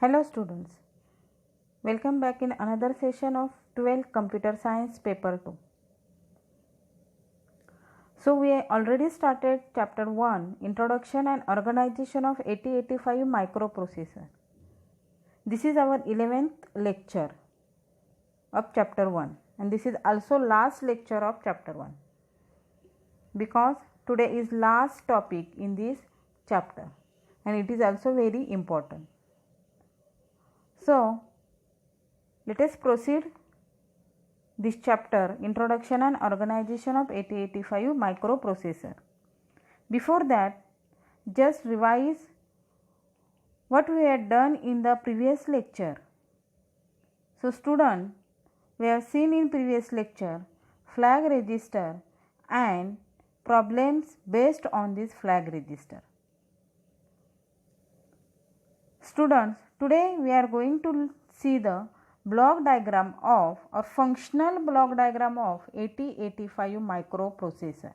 Hello students, welcome back in another session of 12th Computer Science paper 2. So we already started chapter 1, Introduction and Organization of 8085 Microprocessor. This is our 11th lecture of chapter 1 and this is also last lecture of chapter 1 because today is last topic in this chapter and it is also very important. So, let us proceed this chapter, Introduction and Organization of 8085 Microprocessor. Before that, just revise what we had done in the previous lecture. So, student, we have seen in previous lecture flag register and problems based on this flag register. Students, today we are going to see the block diagram of or functional block diagram of 8085 microprocessor.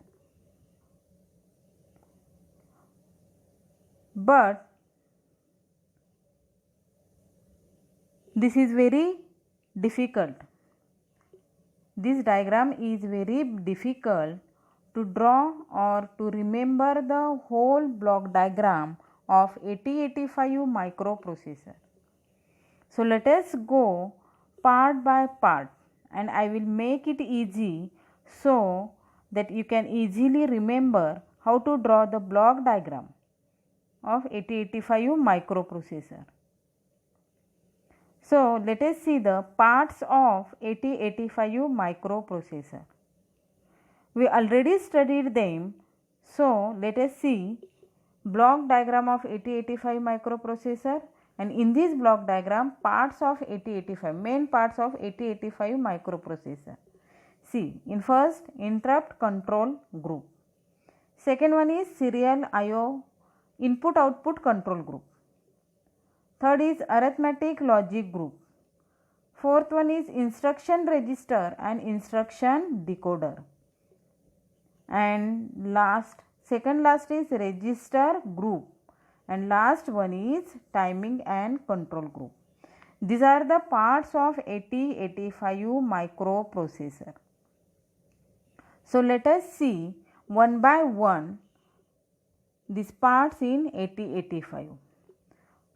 But this is very difficult. This diagram is very difficult to draw or to remember the whole block diagram of 8085 microprocessor. So let us go part by part and I will make it easy so that you can easily remember how to draw the block diagram of 8085 microprocessor. So let us see the parts of 8085 microprocessor. We already studied them, so let us see block diagram of 8085 microprocessor, and in this block diagram parts of 8085, main parts of 8085 microprocessor. See, in first interrupt control group, second one is serial IO input output control group, third is arithmetic logic group, fourth one is instruction register and instruction decoder, and second last is register group, and last one is timing and control group. These are the parts of 8085 microprocessor. So let us see one by one these parts in 8085.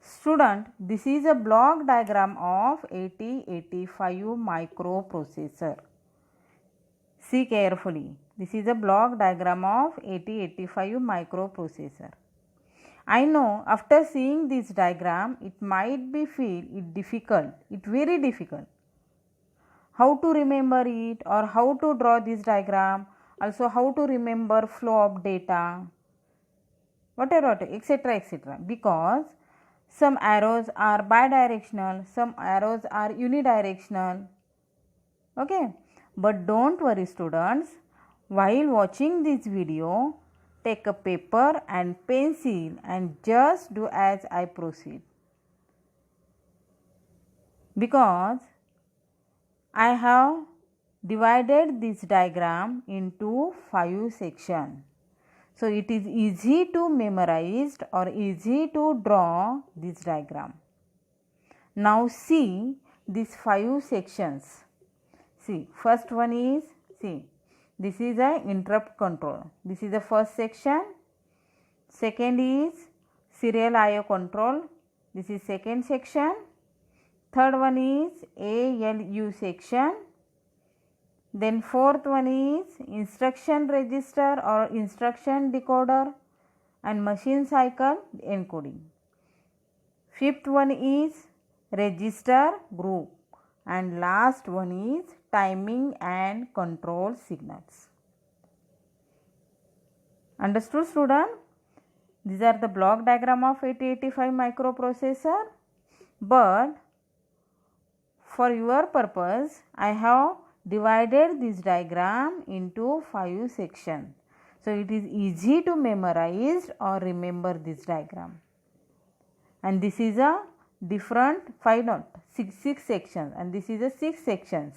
Student, this is a block diagram of 8085 microprocessor. See carefully. This is a block diagram of 8085 microprocessor. I know after seeing this diagram it might be feel it difficult, very difficult. How to remember it or how to draw this diagram, also how to remember flow of data, whatever, etc. Because some arrows are bidirectional, some arrows are unidirectional. Okay, but don't worry students, while watching this video, take a paper and pencil and just do as I proceed. Because I have divided this diagram into 5 sections. So it is easy to memorize or easy to draw this diagram. Now see these 5 sections. See, first one is, this is a interrupt control. This is the first section. Second is serial IO control. This is second section. Third one is ALU section. Then fourth one is instruction register or instruction decoder and machine cycle encoding. Fifth one is register group and last one is timing and control signals. Understood student? These are the block diagram of 8085 microprocessor, but for your purpose I have divided this diagram into 5 sections. So it is easy to memorize or remember this diagram. And this is a different 6 sections and this is a 6 sections.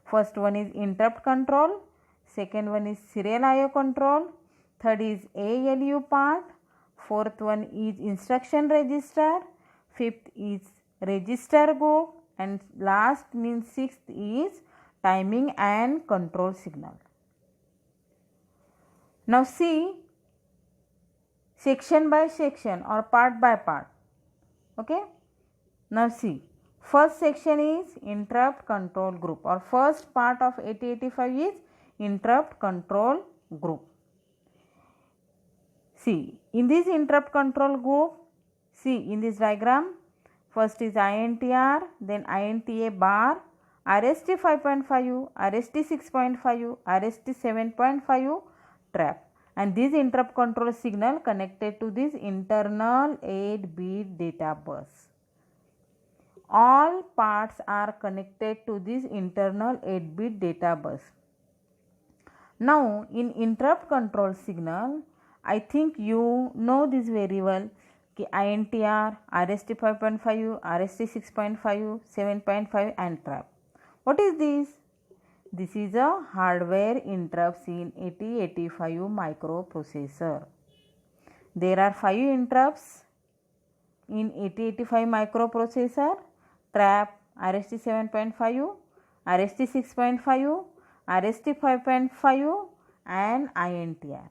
First one is interrupt control, second one is serial IO control, third is ALU part, fourth one is instruction register, fifth is register group, and last means sixth is timing and control signal. Now see section by section or part by part. Okay. Now see, first section is interrupt control group, or first part of 8085 is interrupt control group. See, in this interrupt control group, see in this diagram, first is INTR, then INTA bar, RST 5.5, RST 6.5, RST 7.5 trap, and this interrupt control signal connected to this internal 8-bit data bus. All parts are connected to this internal 8-bit data bus. Now in interrupt control signal, I think you know this very well, INTR, RST 5.5, RST 6.5, 7.5 and trap. What is this? This is a hardware interrupts in 8085 microprocessor. There are 5 interrupts in 8085 microprocessor: trap, RST 7.5, RST 6.5, RST 5.5 and INTR.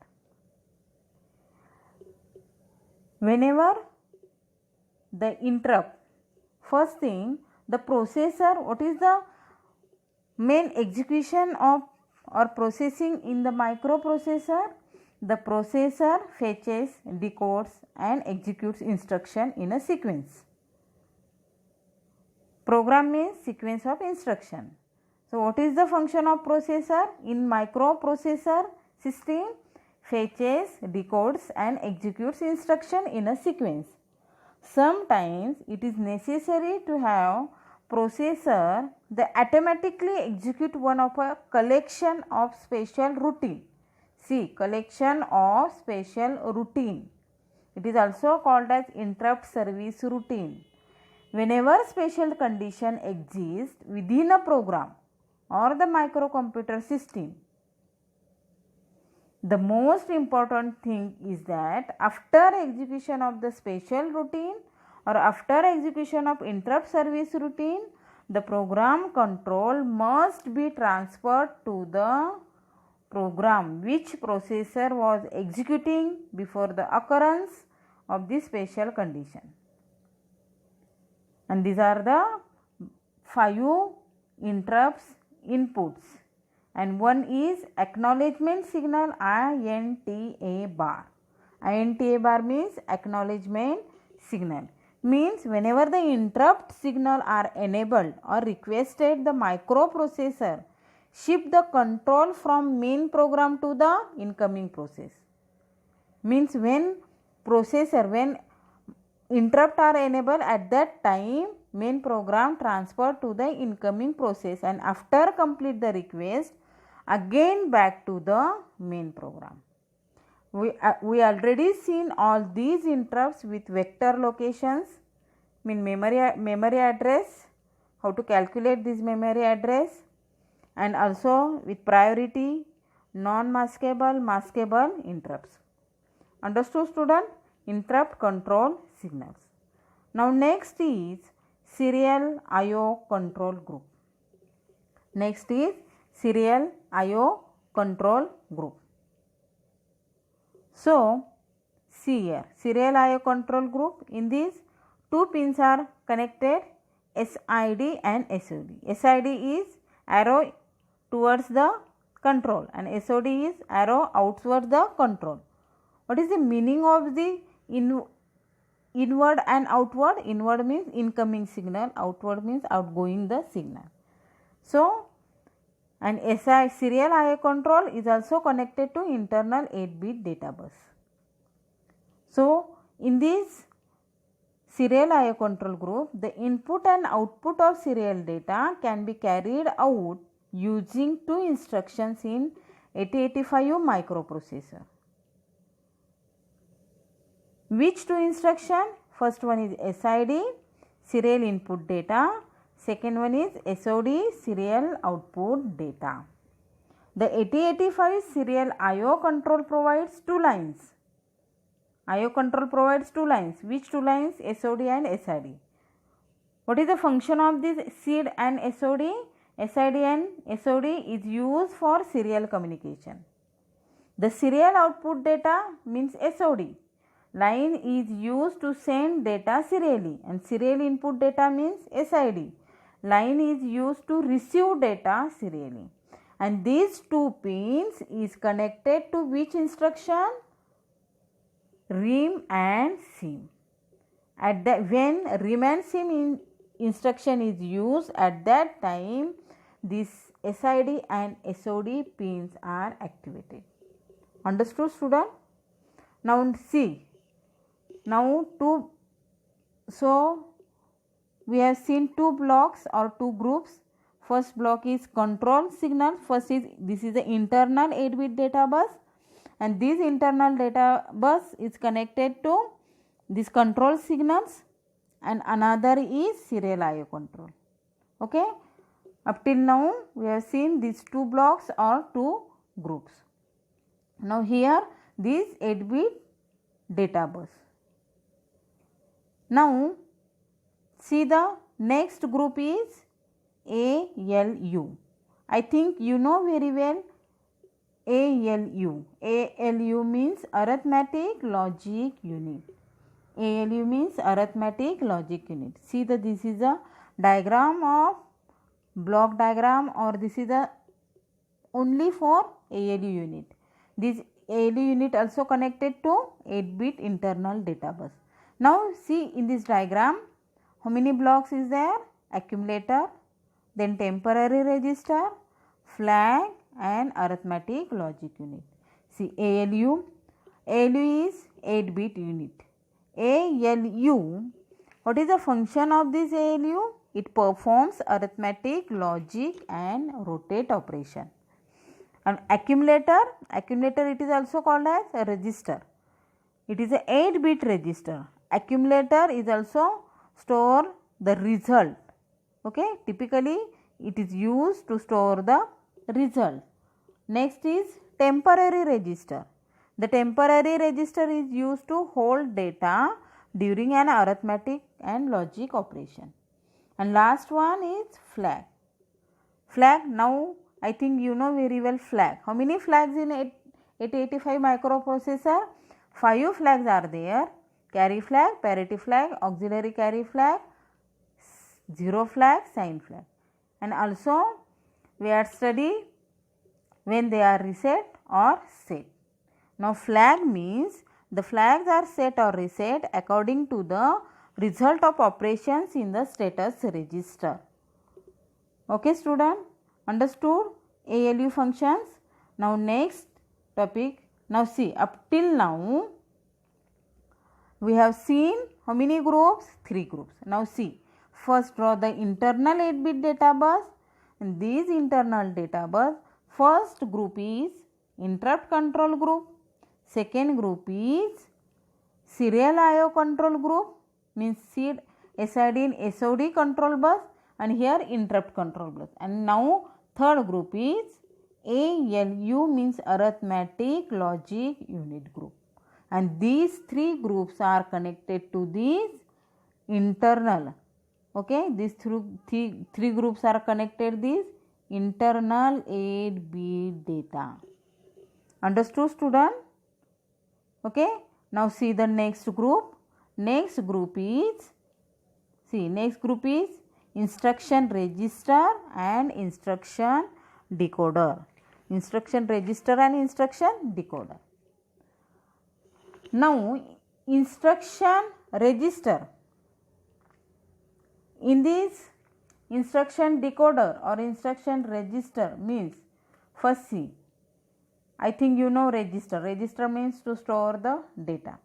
Whenever the interrupt, first thing, the processor, what is the main execution of or processing in the microprocessor? The processor fetches, decodes and executes instruction in a sequence. Program means sequence of instruction. So what is the function of processor in microprocessor system? Fetches, decodes and executes instruction in a sequence. Sometimes it is necessary to have processor that automatically execute one of a collection of special routine. See, collection of special routine. It is also called as interrupt service routine. Whenever special condition exists within a program or the microcomputer system, the most important thing is that after execution of the special routine or after execution of interrupt service routine, the program control must be transferred to the program which processor was executing before the occurrence of this special condition. And these are the 5 interrupts inputs. And one is acknowledgement signal, INTA bar. INTA bar means acknowledgement signal. Means whenever the interrupt signal are enabled or requested, the microprocessor shift the control from main program to the incoming process. Means when interrupt are enabled, at that time main program transfer to the incoming process, and after complete the request, again back to the main program. We already seen all these interrupts with vector locations, mean memory address, how to calculate this memory address, and also with priority, non-maskable, maskable interrupts. Understood, student? Interrupt control signals. Now next is serial I/O control group. Next is serial I/O control group. So see here, serial I/O control group, in this 2 pins are connected, SID and SOD. SID is arrow towards the control and SOD is arrow outwards the control. What is the meaning of the inward and outward? Inward means incoming signal, outward means outgoing the signal. So, and serial I/O control is also connected to internal 8-bit data bus. So, in this serial I/O control group, the input and output of serial data can be carried out using 2 instructions in 8085 microprocessor. Which 2 instruction? First one is SID, serial input data. Second one is SOD, serial output data. The 8085 serial I/O control provides 2 lines. I/O control provides 2 lines. Which 2 lines? SOD and SID. What is the function of this SID and SOD? SID and SOD is used for serial communication. The serial output data means SOD. Line is used to send data serially, and serial input data means SID. Line is used to receive data serially, and these two pins is connected to which instruction? RIM and SIM. At that, when RIM and SIM instruction is used, at that time this SID and SOD pins are activated. Understood, student? Now see, now we have seen two blocks or two groups. First block is control signal. This is the internal 8-bit data bus, and this internal data bus is connected to these control signals, and another is serial IO control. Okay, up till now we have seen these two blocks or two groups. Now here this 8-bit data bus. Now see, the next group is ALU. I think you know very well ALU. ALU means arithmetic logic unit. ALU means arithmetic logic unit. See, this is a diagram of block diagram, or this is a only for ALU unit. This ALU unit also connected to 8-bit internal data bus. Now see, in this diagram, how many blocks is there? Accumulator, then temporary register, flag, and arithmetic logic unit. See, ALU is 8-bit unit. ALU, what is the function of this ALU? It performs arithmetic, logic, and rotate operation. And accumulator it is also called as a register. It is a 8-bit register. Accumulator is also store the result. Okay, typically it is used to store the result. Next is temporary register. The temporary register is used to hold data during an arithmetic and logic operation. And last one is flag. Flag, now I think you know very well flag. How many flags in 8085 microprocessor? 5 flags are there. Carry flag, parity flag, auxiliary carry flag, 0 flag, sign flag. And also we had studied when they are reset or set. Now flag means the flags are set or reset according to the result of operations in the status register. Okay, student, understood ALU functions? Now next topic. Now see, up till now we have seen how many groups? 3 groups. Now see, first draw the internal 8-bit data bus. In this internal data bus, first group is interrupt control group. Second group is serial IO control group, means SID and SOD control bus, and here interrupt control bus. And now third group is ALU, means arithmetic logic unit group. And these 3 groups are connected to these internal. Okay, these three groups are connected these internal 8-bit data. Understood, student? Okay, now see the next group. Next group is instruction register and instruction decoder. Instruction register and instruction decoder. Now instruction register, in this instruction decoder or instruction register means, first see, I think you know register. Register means to store the data.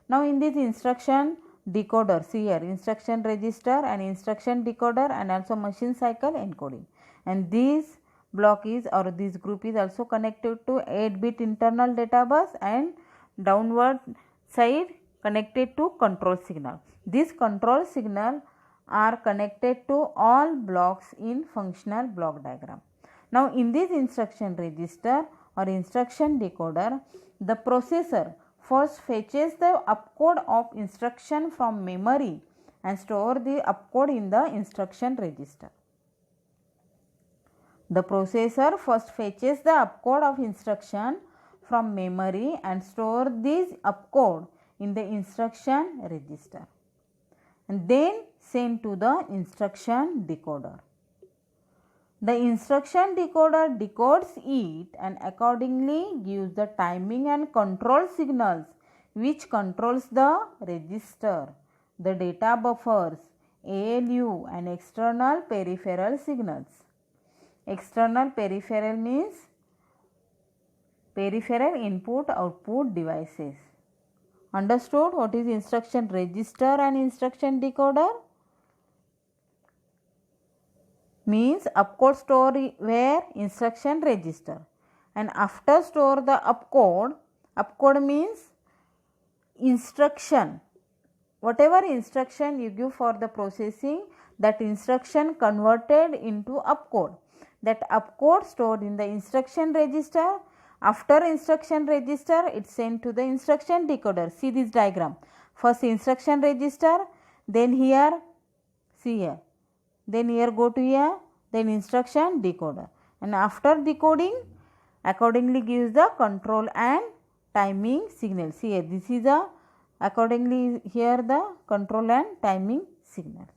Now in this instruction decoder, see here, instruction register and instruction decoder, and also machine cycle encoding. And this block is, or this group is also connected to 8-bit internal data bus, and downward side connected to control signal. This control signal are connected to all blocks in functional block diagram. Now in this instruction register or instruction decoder, the processor first fetches the opcode of instruction from memory and store the opcode in the instruction register. The processor first fetches the opcode of instruction from memory and store this opcode in the instruction register and then send to the instruction decoder. The instruction decoder decodes it and accordingly gives the timing and control signals which controls the register, the data buffers, ALU and external peripheral signals. External peripheral means peripheral input output devices. Understood what is instruction register and instruction decoder? Means opcode store where instruction register, and after store the opcode. Opcode means instruction, whatever instruction you give for the processing, that instruction converted into opcode. That opcode stored in the instruction register. After instruction register, it's sent to the instruction decoder. See this diagram. First instruction register, then here, see here, then here go to here, then instruction decoder, and after decoding accordingly gives the control and timing signal. See here, this is a accordingly here the control and timing signal.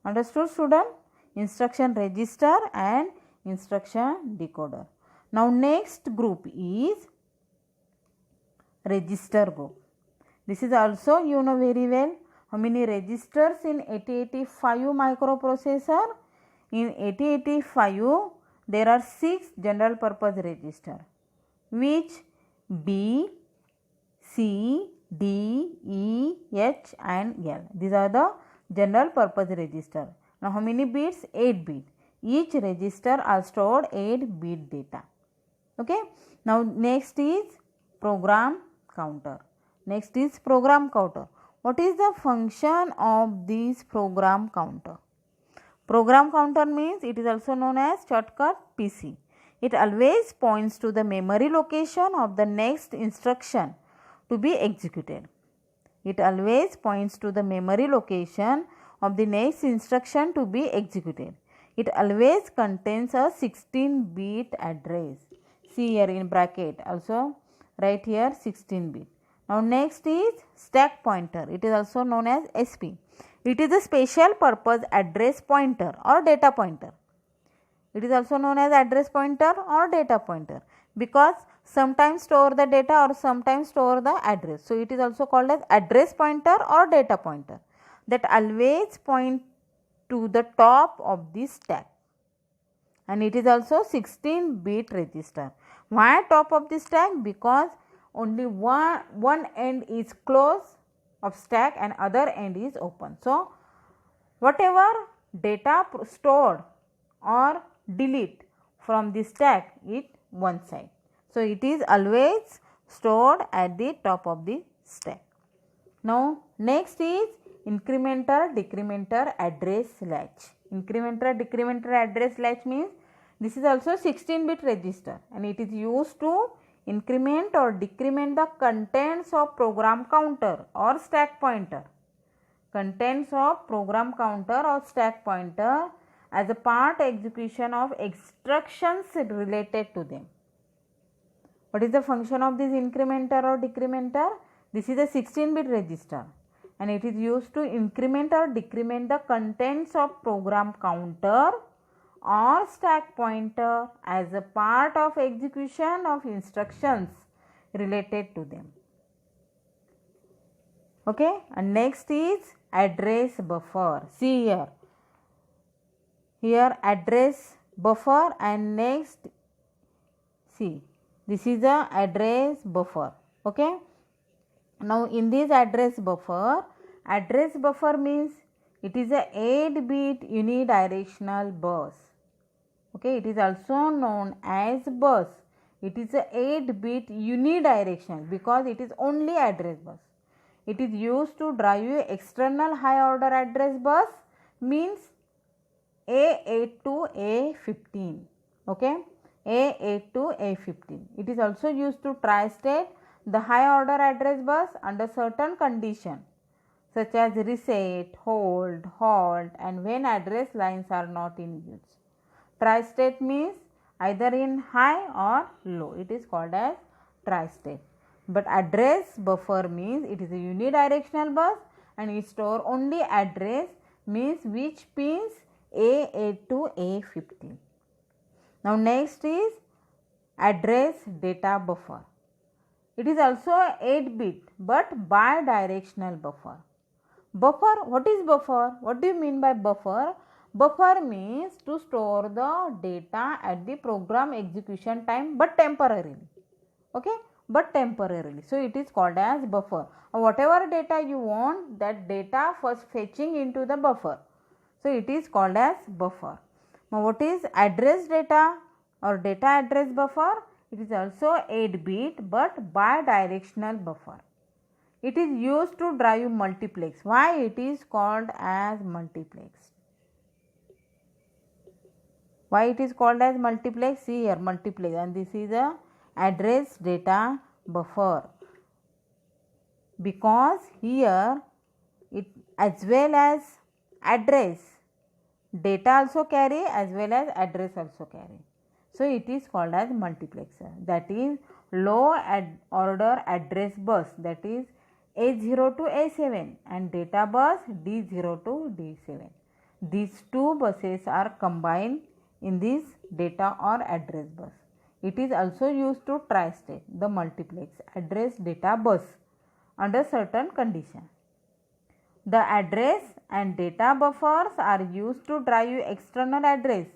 Understood student? Instruction register and instruction decoder. Now next group is register group. This is also you know very well how many registers in 8085 microprocessor. In 8085 there are 6 general purpose register, which B, C, D, E, H and L. These are the general purpose register. Now how many bits? 8 bit. Each register are stored 8 bit data. Okay. Now next is program counter. Next is program counter. What is the function of this program counter? Program counter means it is also known as shortcut PC. It always points to the memory location of the next instruction to be executed. It always points to the memory location of the next instruction to be executed. It always contains a 16-bit address. See here in bracket also right here 16-bit. Now next is stack pointer. It is also known as SP. It is a special purpose address pointer or data pointer. It is also known as address pointer or data pointer because sometimes store the data or sometimes store the address. So it is also called as address pointer or data pointer that always point to the top of the stack, and it is also 16-bit register. Why top of the stack? Because only one end is closed of stack and other end is open. So whatever data stored or delete from the stack is one side. So it is always stored at the top of the stack. Now next is incrementer decrementer address latch. Incrementer decrementer address latch means this is also 16-bit register and it is used to increment or decrement the contents of program counter or stack pointer. Contents of program counter or stack pointer as a part execution of instructions related to them. What is the function of this incrementer or decrementer? This is a 16-bit register and it is used to increment or decrement the contents of program counter or stack pointer as a part of execution of instructions related to them. Okay, and next is address buffer. See here. Here address buffer and next see this is the address buffer. Okay. Now in this address buffer means it is a 8-bit unidirectional bus. Okay, it is also known as bus. It is a 8-bit unidirectional because it is only address bus. It is used to drive external high order address bus means A8 to A15. Okay, A8 to A15. It is also used to tri-state the high order address bus under certain condition. such as reset, hold, halt, and when address lines are not in use. Tri-state means either in high or low. It is called as tri-state. But address buffer means it is a unidirectional bus and it store only address, means which pins A8 to A15. Now next is address data buffer. It is also 8-bit but bidirectional buffer. Buffer, what is buffer? What do you mean by buffer? Buffer means to store the data at the program execution time but temporarily. Okay, but temporarily. So it is called as buffer. Whatever data you want, that data first fetching into the buffer. So it is called as buffer. Now what is address data or data address buffer? It is also 8-bit but bidirectional buffer. It is used to drive multiplex. Why it is called as multiplex? Why it is called as multiplex? See here, multiplex, and this is a address data buffer, because here it as well as address data also carry as well as address also carry. So it is called as multiplexer. That is low order address bus, that is A0 to A7, and data bus D0 to D7. These two buses are combined in this data or address bus. It is also used to tri-state, the multiplex address data bus under certain conditions. The address and data buffers are used to drive external address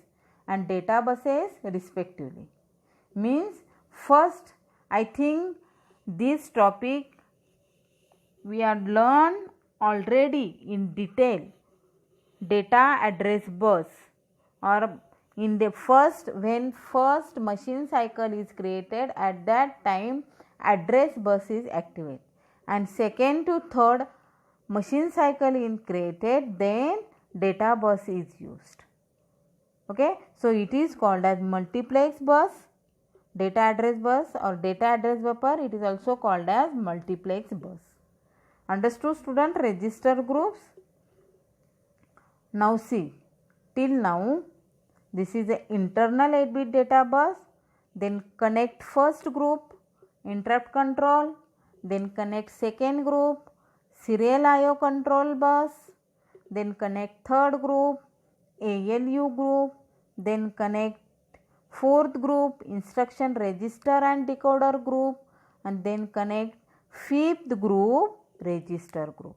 and data buses respectively. Means first, I think this topic we have learned already in detail. Data address bus, or in the when first machine cycle is created, at that time address bus is activated, and second to third machine cycle is created, then data bus is used. Okay, so it is called as multiplex bus, data address bus or data address buffer. It is also called as multiplex bus. Understood, student? Register groups. Now see, till now this is the internal 8-bit data bus, then connect first group, interrupt control, then connect second group, serial IO control bus, then connect third group, ALU group, then connect fourth group, instruction register and decoder group, and then connect fifth group, register group.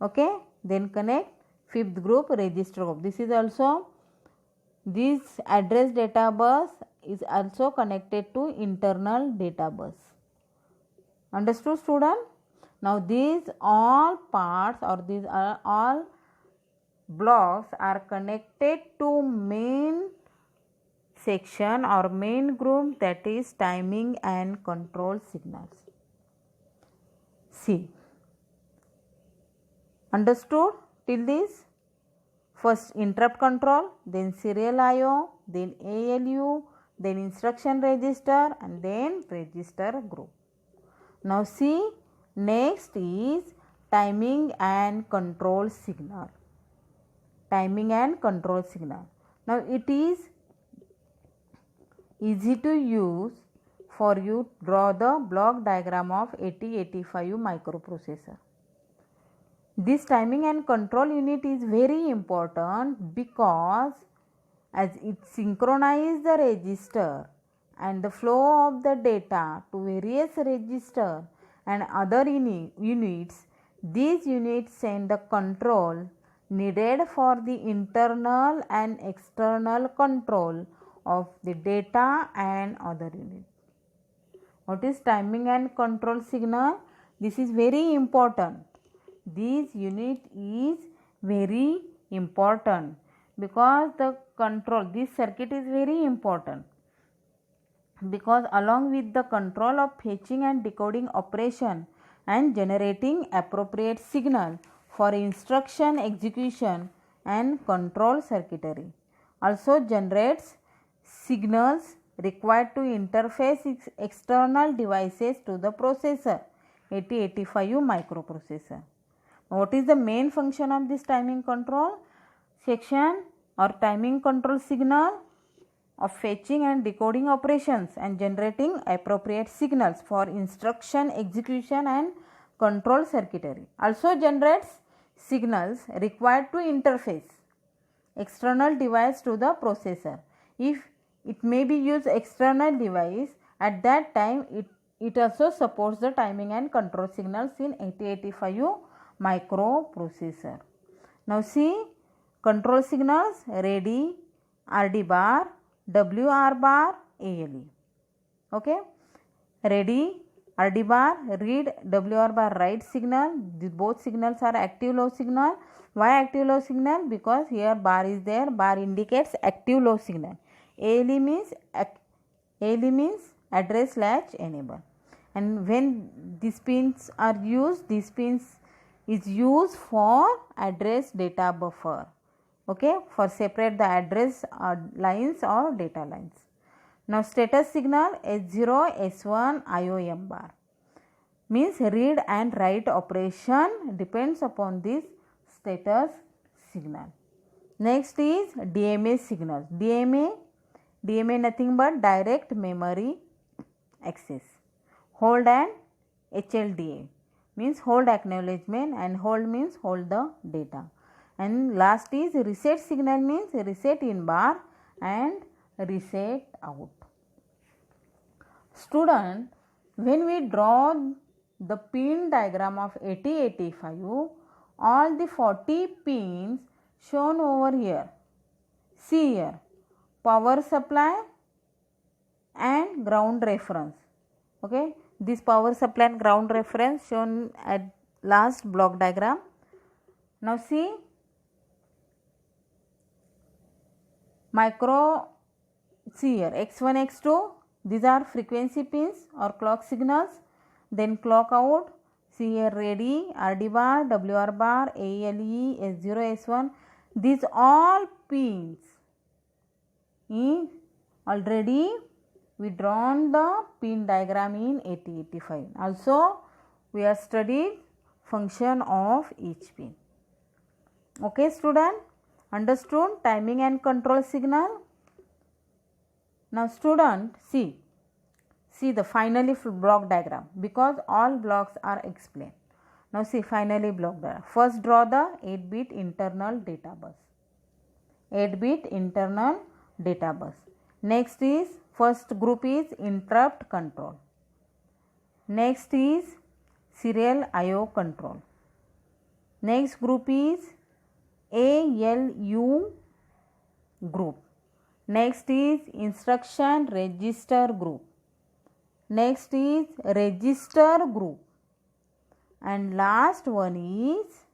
Okay, then connect fifth group, register group. This is also, this address data bus is also connected to internal data bus. Understood, student? Now these all parts or these are all blocks are connected to main section or main group, that is timing and control signals. See, understood till this? First interrupt control, then serial IO, then ALU, then instruction register, and then register group. Now see, next is timing and control signal. Timing and control signal. Now it is easy to use for you draw the block diagram of 8085U microprocessor. This timing and control unit is very important because as it synchronizes the register and the flow of the data to various register and other units, these units send the control needed for the internal and external control of the data and other units. What is timing and control signal? This is very important. This unit is very important because the control, this circuit is very important because along with the control of fetching and decoding operation and generating appropriate signal for instruction execution and control circuitry, also generates signals required to interface external devices to the processor, 8085U microprocessor. What is the main function of this timing control section or timing control signal? Of fetching and decoding operations and generating appropriate signals for instruction execution and control circuitry. Also generates signals required to interface external device to the processor. If it may be used external device, at that time it also supports the timing and control signals in 8085U microprocessor. Now see control signals ready, RD bar, WR bar, ALE. Okay, ready, RD bar, read, WR bar, write signal. Both signals are active low signal. Why active low signal? Because here bar is there, bar indicates active low signal. ALE means address latch enable. And when these pins are used, these pins is used for address data buffer. Okay, for separate the address lines or data lines. Now status signal S0, S1, IOM bar means read and write operation depends upon this status signal. Next is DMA signals. DMA nothing but direct memory access. Hold and HLDA means hold acknowledgement, and hold means hold the data. And last is reset signal means reset in bar and reset out. Student, when we draw the pin diagram of 8085, all the 40 pins shown over here. See here, power supply and ground reference. Okay, this power supply and ground reference shown at last block diagram. Now see see here x1, x2, these are frequency pins or clock signals. Then clock out, see here ready, RD bar, WR bar, ALE, S0, S1, these all pins in already we drawn the pin diagram in 8085. Also we have studied function of each pin. Okay student, understood timing and control signal? Now student, see the finally block diagram, because all blocks are explained. Now see finally block diagram. First draw the 8-bit internal data bus. 8-bit internal data bus. Next is first group is interrupt control. Next is serial IO control. Next group is ALU group. Next is instruction register group. Next is register group. And last one is,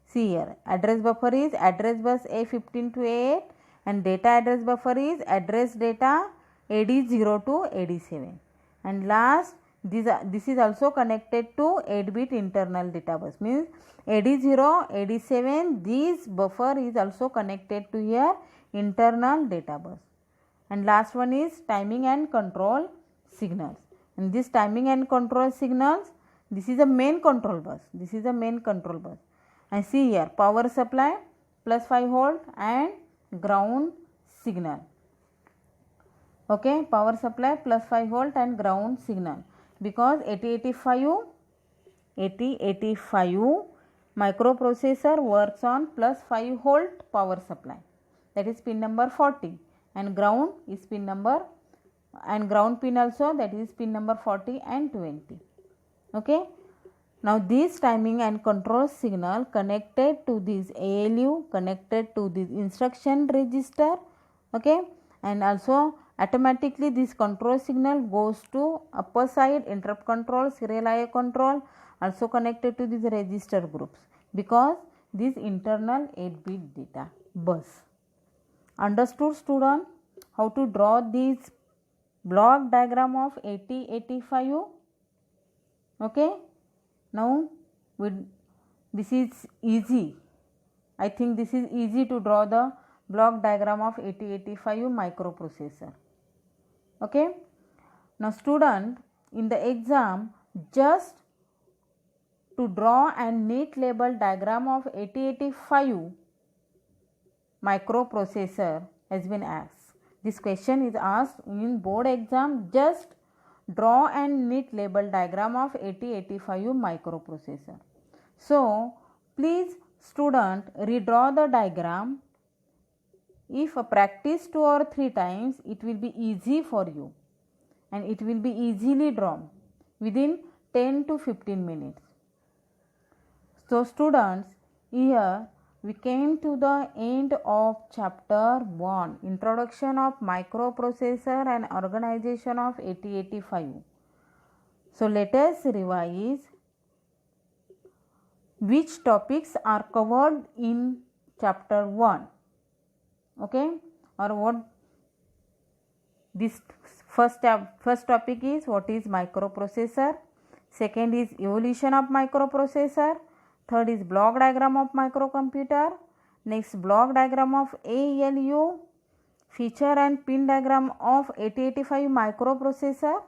see here, address buffer is address bus A15 to A8 and data address buffer is address data AD0 to AD7. And last, this is also connected to 8-bit internal data bus, means AD0, AD7, this buffer is also connected to here internal data bus. And last one is timing and control signals. And this timing and control signals, this is a main control bus. This is a main control bus. And see here, power supply plus 5 volt and ground signal. Okay, power supply plus 5 volt and ground signal, because 8085 microprocessor works on plus 5 volt power supply, that is pin number 40, and ground is pin number, and ground pin also, that is pin number 40 and 20. Okay, now this timing and control signal connected to this ALU, connected to this instruction register. Okay, and also automatically this control signal goes to upper side interrupt control, serial IO control, also connected to these register groups, because this internal 8-bit data bus. Understood student how to draw this block diagram of 8085? Okay, now this is easy. I think this is easy to draw the block diagram of 8085 microprocessor. Okay, now student, in the exam just to draw and neat label diagram of 8085 microprocessor has been asked. This question is asked in board exam. Just draw and neat label diagram of 8085 microprocessor. So please student redraw the diagram. If practice 2 or 3 times, it will be easy for you and it will be easily drawn within 10 to 15 minutes. So students, here we came to the end of chapter 1, Introduction of Microprocessor and Organization of 8085. So let us revise which topics are covered in chapter 1. Okay, or what this first topic is what is microprocessor, second is evolution of microprocessor, third is block diagram of microcomputer, next block diagram of ALU, feature and pin diagram of 8085 microprocessor,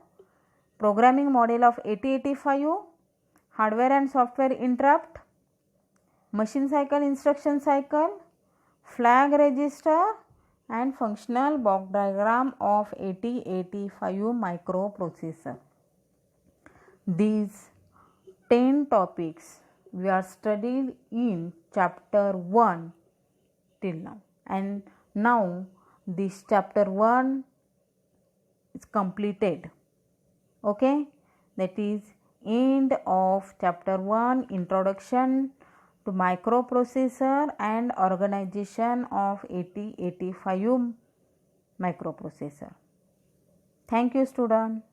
programming model of 8085, hardware and software interrupt, machine cycle, instruction cycle, flag register and functional block diagram of 8085 microprocessor. These 10 topics we are studied in chapter 1 till now, and now this chapter 1 is completed. Okay, that is end of chapter 1, Introduction to Microprocessor and Organization of 8085 microprocessor. Thank you, student.